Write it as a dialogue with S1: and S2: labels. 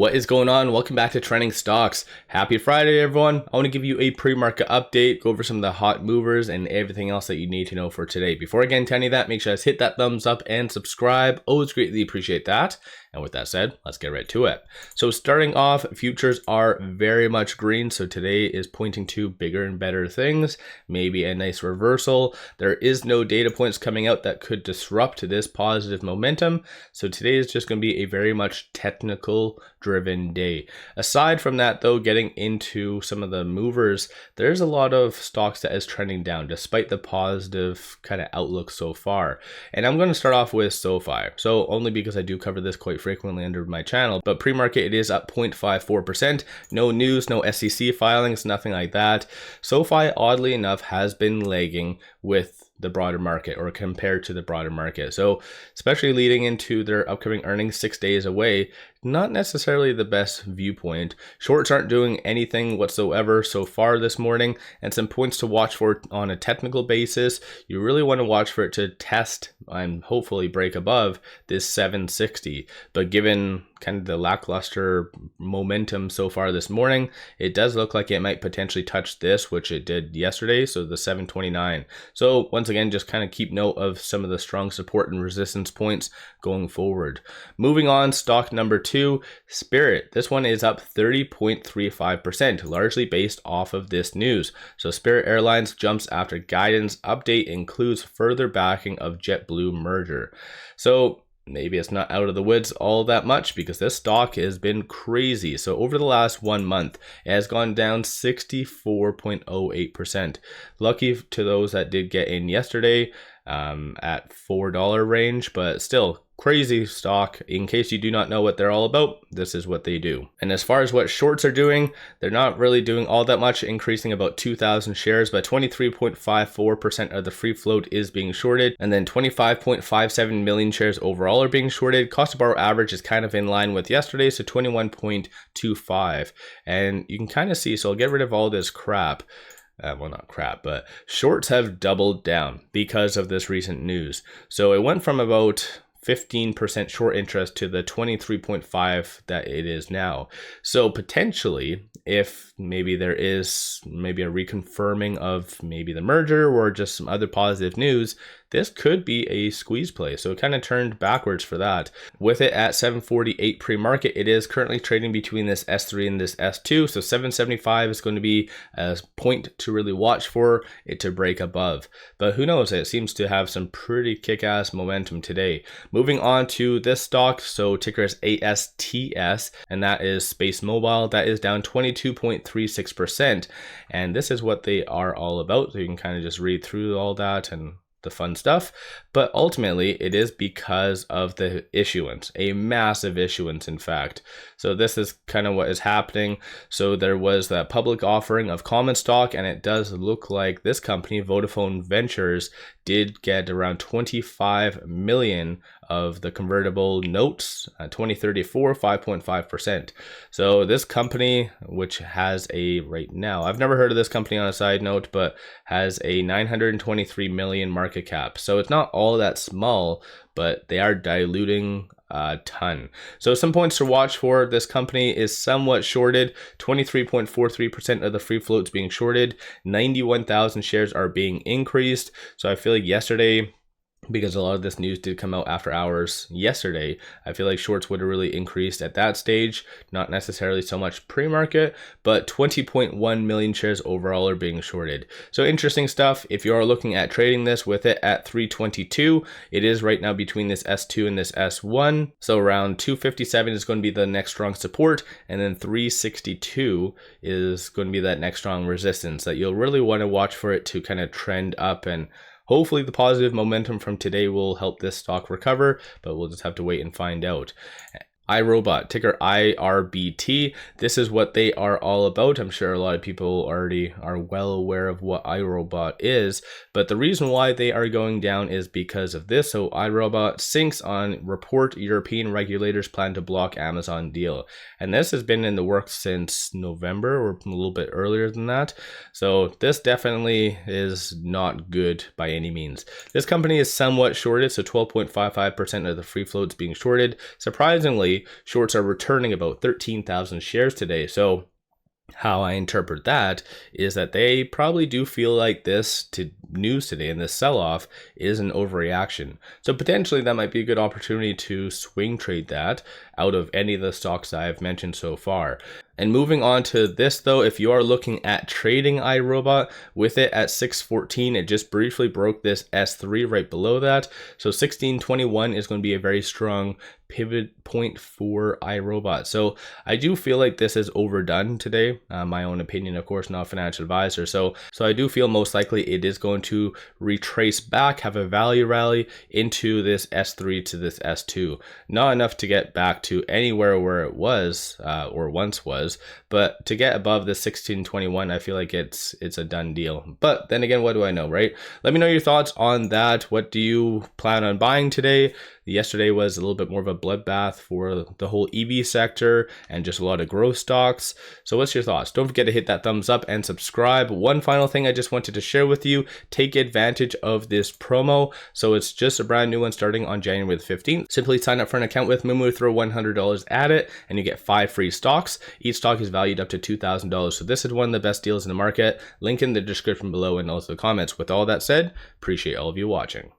S1: What is going on? Welcome back to Trending Stocks. Happy Friday, everyone. I want to give you a pre-market update, go over some of the hot movers and everything else that you need to know for today. Before I get into any of that, make sure to hit that thumbs up and subscribe. Always greatly appreciate that. And with that said, let's get right to it. So starting off, futures are very much green. So today is pointing to bigger and better things, maybe a nice reversal. There is no data points coming out that could disrupt this positive momentum. So today is just going to be a very much technical driven day. Aside from that though, getting into some of the movers, there's a lot of stocks that is trending down despite the positive kind of outlook so far. And I'm going to start off with SOFI. So only because I do cover this quite frequently under my channel, but pre-market it is up 0.54%. No news, no SEC filings, nothing like that. SOFI oddly enough has been lagging with the broader market, or compared to the broader market. So especially leading into their upcoming earnings 6 days away, not necessarily the best viewpoint. Shorts aren't doing anything whatsoever so far this morning, and some points to watch for on a technical basis. You really want to watch for it to test and hopefully break above this 760. But given kind of the lackluster momentum so far this morning, it does look like it might potentially touch this, which it did yesterday, so the 729. So once again, just kind of keep note of some of the strong support and resistance points going forward. Moving on, stock number 2, Spirit. This one is up 30.35%, largely based off of this news. So Spirit Airlines jumps after guidance update includes further backing of JetBlue merger. So maybe it's not out of the woods all that much because this stock has been crazy. So over the last 1 month, it has gone down 64.08%. Lucky to those that did get in yesterday at $4 range, but still crazy stock. In case you do not know what they're all about, this is what they do. And as far as what shorts are doing, they're not really doing all that much, increasing about 2,000 shares, but 23.54% of the free float is being shorted, and then 25.57 million shares overall are being shorted. Cost to borrow average is kind of in line with yesterday, so 21.25. And you can kind of see, so I'll get rid of all this crap. Well, not crap, but shorts have doubled down because of this recent news. So it went from about 15% short interest to the 23.5 that it is now. So potentially, if maybe there is maybe a reconfirming of maybe the merger or just some other positive news, this could be a squeeze play. So it kind of turned backwards for that. With it at 748 pre-market, it is currently trading between this S3 and this S2. So 775 is going to be a point to really watch for it to break above. But who knows? It seems to have some pretty kick-ass momentum today. Moving on to this stock, so ticker is ASTS, and that is Space Mobile. That is down 22.36%, and this is what they are all about. So you can kind of just read through all that and the fun stuff, but ultimately it is because of the issuance, a massive issuance in fact. So this is kind of what is happening. So there was that public offering of common stock, and it does look like this company, Vodafone Ventures, did get around 25 million of the convertible notes, 2034, 5.5%. So this company, which has a right now, I've never heard of this company on a side note, but has a 923 million market cap. So it's not all that small, but they are diluting a ton. So some points to watch for: this company is somewhat shorted. 23.43% of the free float is being shorted. 91,000 shares are being increased. So I feel like yesterday, because a lot of this news did come out after hours yesterday, I feel like shorts would have really increased at that stage. Not necessarily so much pre-market, but 20.1 million shares overall are being shorted. So interesting stuff. If you are looking at trading this with it at 322, it is right now between this S2 and this S1. So around 257 is going to be the next strong support, and then 362 is going to be that next strong resistance that you'll really want to watch for it to kind of trend up, and hopefully the positive momentum from today will help this stock recover, but we'll just have to wait and find out. iRobot, ticker IRBT. This is what they are all about. I'm sure a lot of people already are well aware of what iRobot is, but the reason why they are going down is because of this. So iRobot sinks on report European regulators plan to block Amazon deal. And this has been in the works since November or a little bit earlier than that. So this definitely is not good by any means. This company is somewhat shorted, so 12.55% of the free float is being shorted. Surprisingly, currently shorts are returning about 13,000 shares today. So how I interpret that is that they probably do feel like this news today and this sell-off is an overreaction. So potentially that might be a good opportunity to swing trade that out of any of the stocks I've mentioned so far. And moving on to this though, if you are looking at trading iRobot with it at 614, it just briefly broke this S3 right below that. So 1621 is going to be a very strong pivot point for iRobot. So I do feel like this is overdone today. My own opinion, of course, not a financial advisor. So I do feel most likely it is going to retrace back, have a value rally into this S3 to this S2. Not enough to get back to anywhere where it was or once was, but to get above the 1621, I feel like it's a done deal. But then again, what do I know, right? Let me know your thoughts on that. What do you plan on buying today? Yesterday was a little bit more of a bloodbath for the whole EV sector and just a lot of growth stocks. So what's your thoughts? Don't forget to hit that thumbs up and subscribe. One final thing I just wanted to share with you, take advantage of this promo. So it's just a brand new one starting on January the 15th. Simply sign up for an account with MULN, throw $100 at it, and you get 5 free stocks. Each stock is valued up to $2,000. So this is one of the best deals in the market. Link in the description below and also the comments. With all that said, appreciate all of you watching.